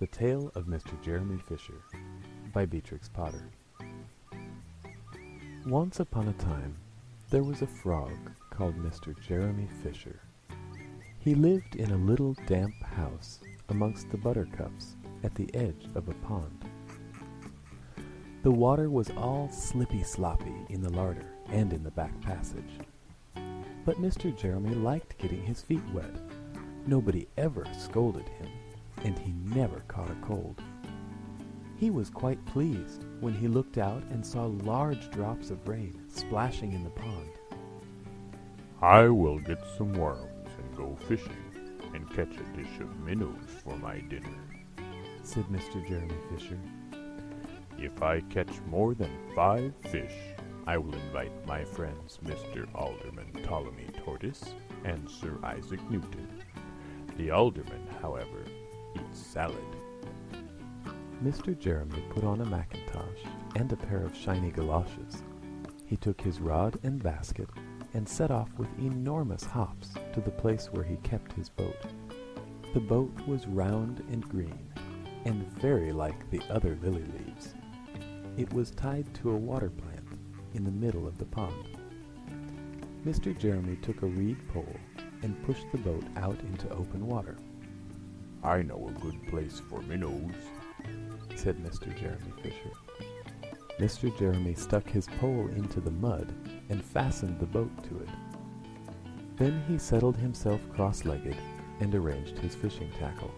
The Tale of Mr. Jeremy Fisher by Beatrix Potter. Once upon a time, there was a frog called Mr. Jeremy Fisher. He lived in a little damp house amongst the buttercups at the edge of a pond. The water was all slippy-sloppy in the larder and in the back passage. But Mr. Jeremy liked getting his feet wet. Nobody ever scolded him, and he never caught a cold. He was quite pleased when he looked out and saw large drops of rain splashing in the pond. "I will get some worms and go fishing, and catch a dish of minnows for my dinner," said Mr. Jeremy Fisher. "If I catch more than 5 fish, I will invite my friends Mr. Alderman Ptolemy Tortoise and Sir Isaac Newton. The alderman, however, eats salad." Mr. Jeremy put on a mackintosh and a pair of shiny galoshes. He took his rod and basket and set off with enormous hops to the place where he kept his boat. The boat was round and green, and very like the other lily leaves. It was tied to a water plant in the middle of the pond. Mr. Jeremy took a reed pole and pushed the boat out into open water. "I know a good place for minnows," said Mr. Jeremy Fisher. Mr. Jeremy stuck his pole into the mud and fastened the boat to it. Then he settled himself cross-legged and arranged his fishing tackle.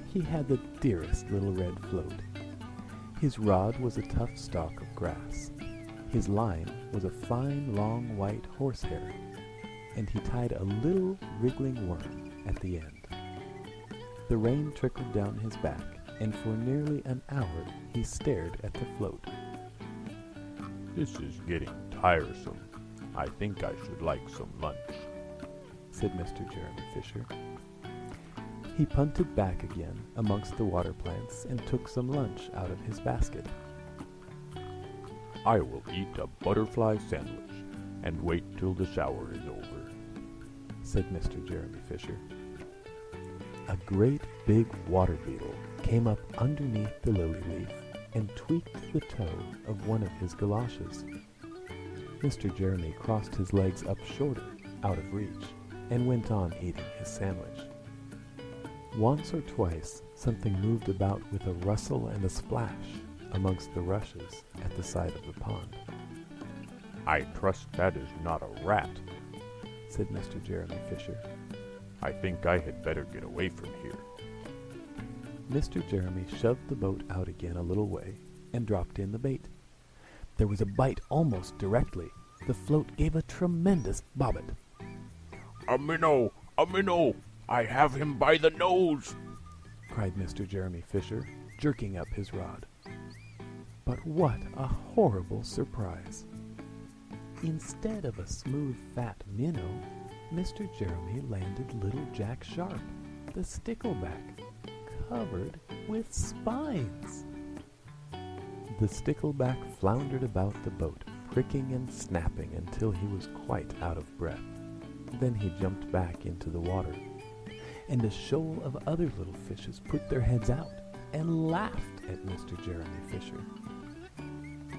He had the dearest little red float. His rod was a tough stalk of grass. His line was a fine long white horsehair, and he tied a little wriggling worm at the end. The rain trickled down his back, and for nearly an hour he stared at the float. "This is getting tiresome. I think I should like some lunch," said Mr. Jeremy Fisher. He punted back again amongst the water plants and took some lunch out of his basket. "I will eat a butterfly sandwich and wait till the shower is over," said Mr. Jeremy Fisher. A great big water beetle came up underneath the lily leaf and tweaked the toe of one of his galoshes. Mr. Jeremy crossed his legs up shorter, out of reach, and went on eating his sandwich. Once or twice something moved about with a rustle and a splash amongst the rushes at the side of the pond. "I trust that is not a rat," said Mr. Jeremy Fisher. "I think I had better get away from here." Mr. Jeremy shoved the boat out again a little way and dropped in the bait. There was a bite almost directly. The float gave a tremendous bobbit. "A minnow! A minnow! I have him by the nose!" cried Mr. Jeremy Fisher, jerking up his rod. But what a horrible surprise! Instead of a smooth, fat minnow, Mr. Jeremy landed little Jack Sharp, the stickleback, covered with spines. The stickleback floundered about the boat, pricking and snapping until he was quite out of breath. Then he jumped back into the water, and a shoal of other little fishes put their heads out and laughed at Mr. Jeremy Fisher.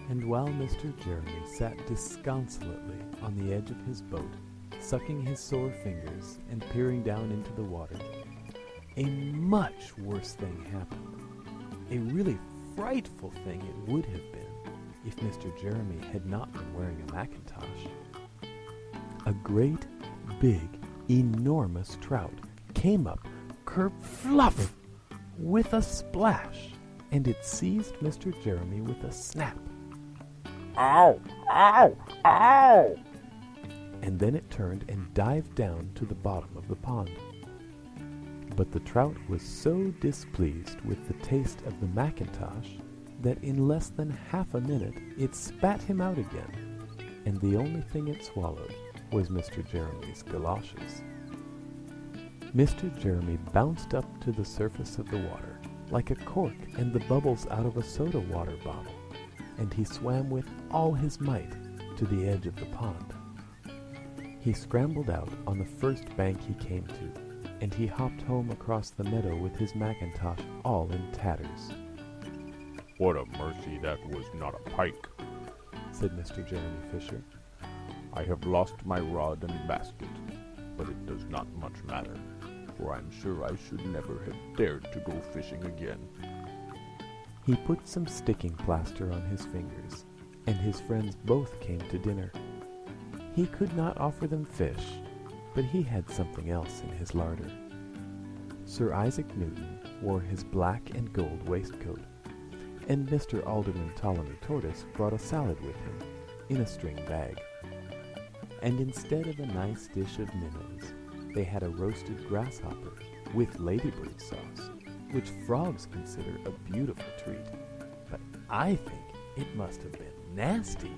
And while Mr. Jeremy sat disconsolately on the edge of his boat, sucking his sore fingers and peering down into the water, a much worse thing happened. A really frightful thing it would have been if Mr. Jeremy had not been wearing a mackintosh. A great, big, enormous trout came up kerfluff with a splash, and it seized Mr. Jeremy with a snap. "Ow! Ow! Ow!" And then it turned and dived down to the bottom of the pond. But the trout was so displeased with the taste of the mackintosh that in less than half a minute it spat him out again, and the only thing it swallowed was Mr. Jeremy's galoshes. Mr. Jeremy bounced up to the surface of the water like a cork and the bubbles out of a soda water bottle, and he swam with all his might to the edge of the pond. He scrambled out on the first bank he came to, and he hopped home across the meadow with his mackintosh all in tatters. "What a mercy that was not a pike," said Mr. Jeremy Fisher. "I have lost my rod and basket, but it does not much matter, for I'm sure I should never have dared to go fishing again." He put some sticking plaster on his fingers, and his friends both came to dinner. He could not offer them fish, but he had something else in his larder. Sir Isaac Newton wore his black and gold waistcoat, and Mr. Alderman Ptolemy Tortoise brought a salad with him, in a string bag. And instead of a nice dish of minnows, they had a roasted grasshopper with ladybird sauce, which frogs consider a beautiful treat, but I think it must have been nasty.